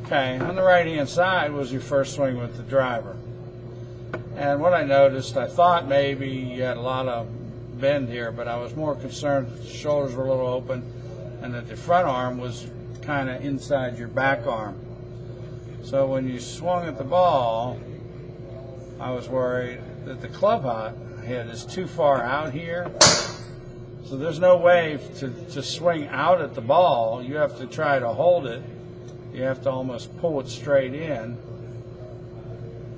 Okay, on the right-hand side was your first swing with the driver. And what I noticed, I thought maybe you had a lot of bend here, but I was more concerned that the shoulders were a little open and that the front arm was kind of inside your back arm. So when you swung at the ball, I was worried that the club head is too far out here. So there's no way to swing out at the ball. You have to try to hold it. You have to almost pull it straight in.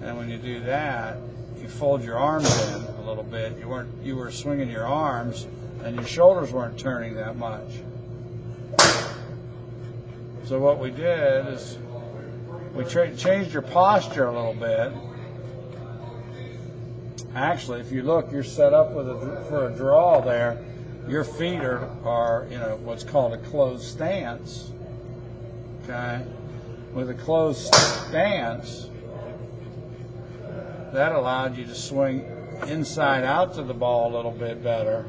And when you do that, you fold your arms in a little bit. You were swinging your arms, and your shoulders weren't turning that much. So what we did is we changed your posture a little bit. Actually, if you look, you're set up for a draw there. Your feet are in what's called a closed stance. Okay, with a closed stance, that allowed you to swing inside out to the ball a little bit better.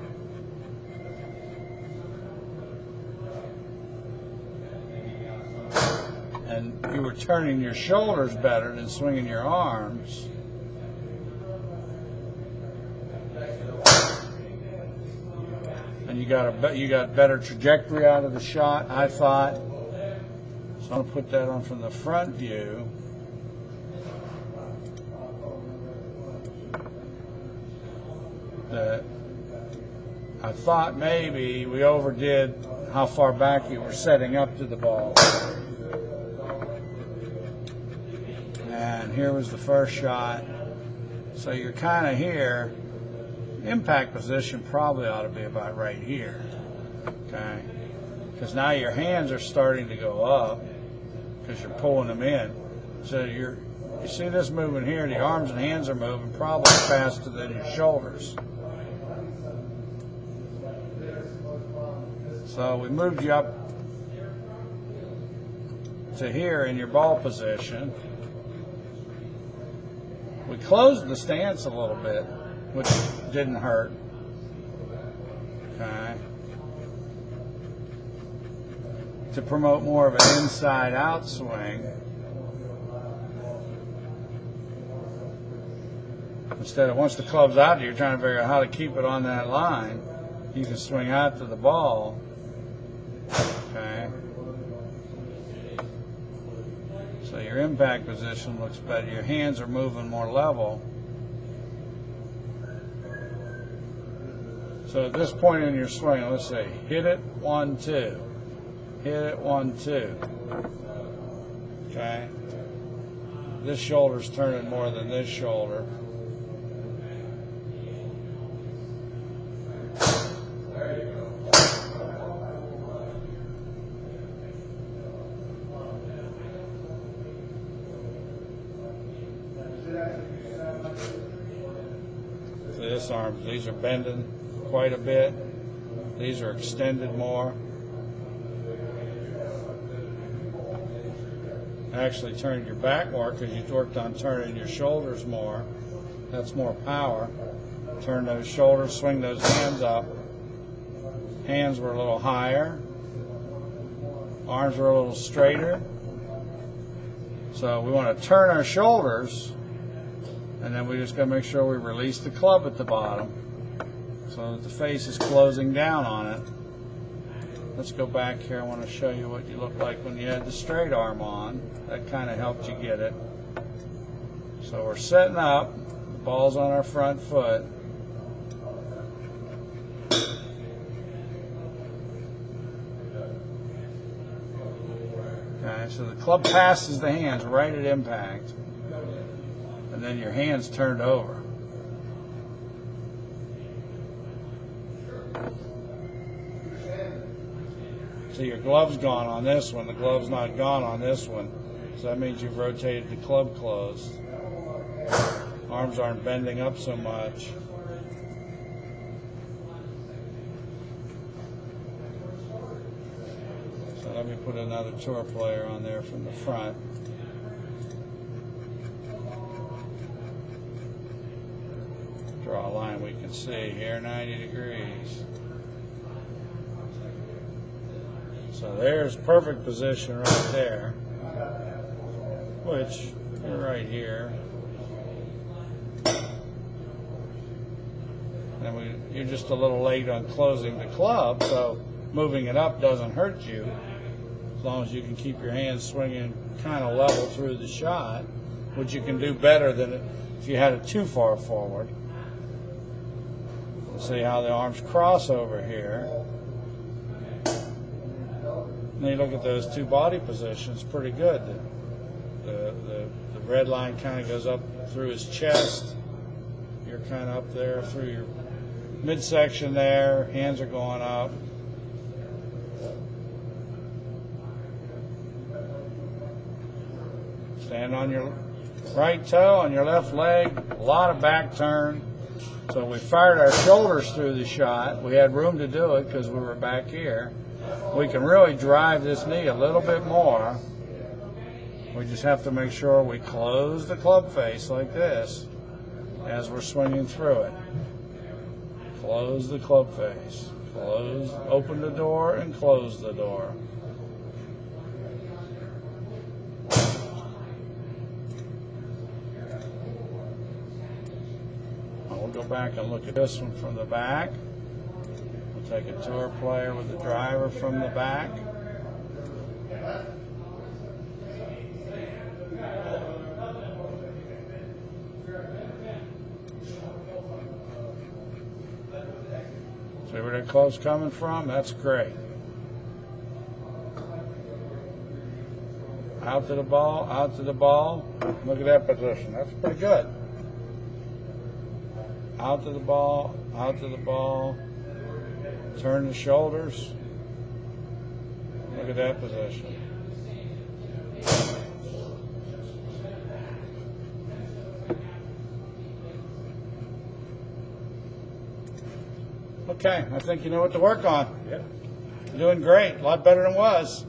And you were turning your shoulders better than swinging your arms. And you got better trajectory out of the shot, I thought. So I'm going to put that on from the front view. That I thought maybe we overdid how far back you were setting up to the ball. And here was the first shot. So you're kind of here. Impact position probably ought to be about right here. Okay? Because now your hands are starting to go up because you're pulling them in. So you see this movement here, the arms and hands are moving probably faster than your shoulders. So we moved you up to here in your ball position. We closed the stance a little bit, which didn't hurt. Okay. To promote more of an inside-out swing. Instead of once the club's out, you're trying to figure out how to keep it on that line. You can swing out to the ball. Okay. So your impact position looks better. Your hands are moving more level. So at this point in your swing, let's see, hit it, 1, 2. Hit it, 1, 2. Okay. This shoulder's turning more than this shoulder. This arm, these are bending quite a bit. These are extended more. Actually turned your back more because you worked on turning your shoulders more. That's more power. Turn those shoulders, swing those hands up. Hands were a little higher. Arms were a little straighter. So we want to turn our shoulders, and then we just got to make sure we release the club at the bottom so that the face is closing down on it. Let's go back here. I want to show you what you look like when you had the straight arm on. That kind of helped you get it. So we're setting up. The ball's on our front foot. Okay, so the club passes the hands right at impact. And then your hands turned over. So your glove's gone on this one. The glove's not gone on this one. So that means you've rotated the club closed. Arms aren't bending up so much. So let me put another tour player on there from the front. Draw a line we can see here, 90 degrees. So there's perfect position right there, which you're right here. And you're just a little late on closing the club, so moving it up doesn't hurt you as long as you can keep your hands swinging kind of level through the shot, which you can do better than if you had it too far forward. We'll see how the arms cross over here. And then you look at those two body positions, pretty good. The red line kind of goes up through his chest. You're kind of up there through your midsection there. Hands are going up. Stand on your right toe, on your left leg, a lot of back turn. So we fired our shoulders through the shot. We had room to do it because we were back here. We can really drive this knee a little bit more. We just have to make sure we close the club face like this as we're swinging through it. Close the club face. Close, open the door and close the door. We'll go back and look at this one from the back. We'll take a tour player with the driver from the back. See where that club's coming from? That's great. Out to the ball, out to the ball. Look at that position. That's pretty good. Out to the ball, out to the ball. Turn the shoulders. Look at that position. Okay, I think you know what to work on. Yeah. Doing great, a lot better than it was.